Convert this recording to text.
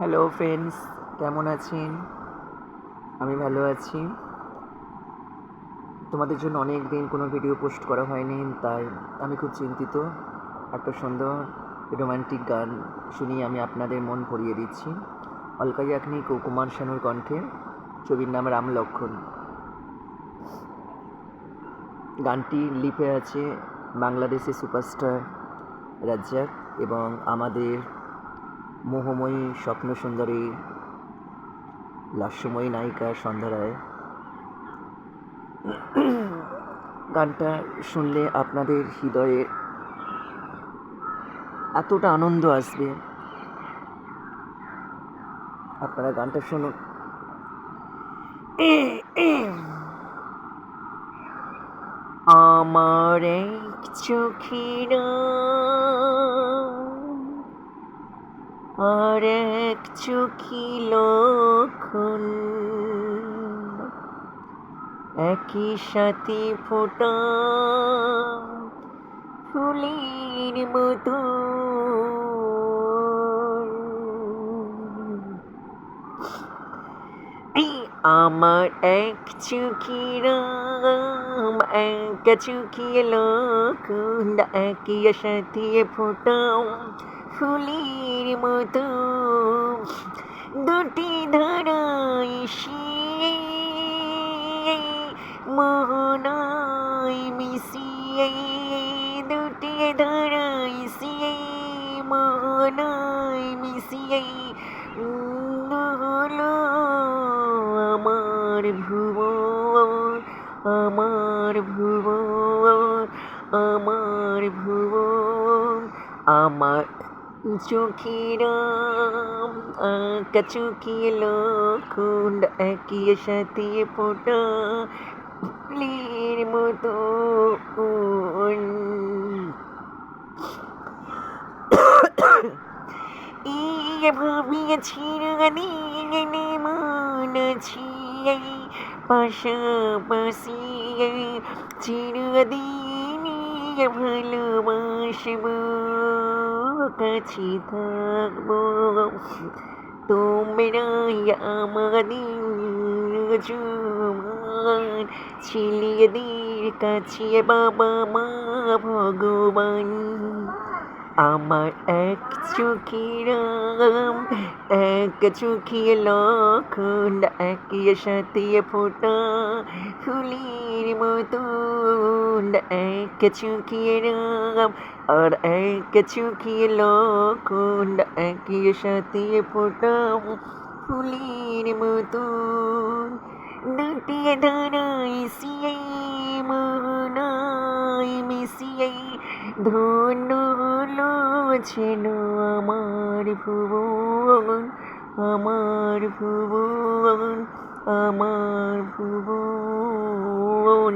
Hello friends, কেমন আছেন? আমি ভালো আছি। তোমাদের জন্য অনেক দিন কোনো ভিডিও পোস্ট করা হয়নি, তাই আমি খুব চিন্তিত। একটা সুন্দর রোমান্টিক গান শুনিয়ে আমি আপনাদের মন ভরিয়ে দিচ্ছি। অলকা ইয়াগনিক ও কুমার শানুর কণ্ঠে, ছবির নাম রাম লক্ষ্মণ। গানটি লিপে আছে বাংলাদেশের সুপারস্টার রাজ্জাক এবং আমাদের মোহময়ী স্বপ্নসুন্দরী লাস্যময়ী নায়িকা সন্ধ্যা রায়। গানটা শুনলে আপনাদের হৃদয়ে এতটা আনন্দ আসবে, আপনারা গানটা শুনুন। আমার এক চোখের আর এক চোখি লক্ষণ, একই সাথে ফোটা ফুলের মতো। আমার এক চোখি রাম, এক চোখি লক্ষণ, একই সাথে ফোটা ফুলের মতো। দুটি ধারায় মোহনায় মিশিয়ে, দুটি ধারায় মোহনায় মিশিয়ে হলো আমার ভুবন, আমার ভুবন, আমার ভুবন। আমার চোখের আঁকা চোখে লক্ষণ, একই সাথে ফোটা ফুলের মতো। ভাবিয়েছি দিন মন আছি পাশাপাশি, চিরদিন ভালোবাসব, কাছে থাকবো। তোমরাই আমাদের জুবান, ছেলেদের কাছে বাবা মা ভগবান। আমার এক চোখের এক চোখে লক্ষণ, একই সাথে ফোটা ফুলের মতন। এক চোখের আর এক চোখে লক্ষণ, একই সাথে ফোটা ফুলের মতন। দুটি ধারায় মোহনায় মিশিয়ে ধন্য হলো যেন আমার ভুবন, আমার ভুবন, আমার ভুবন।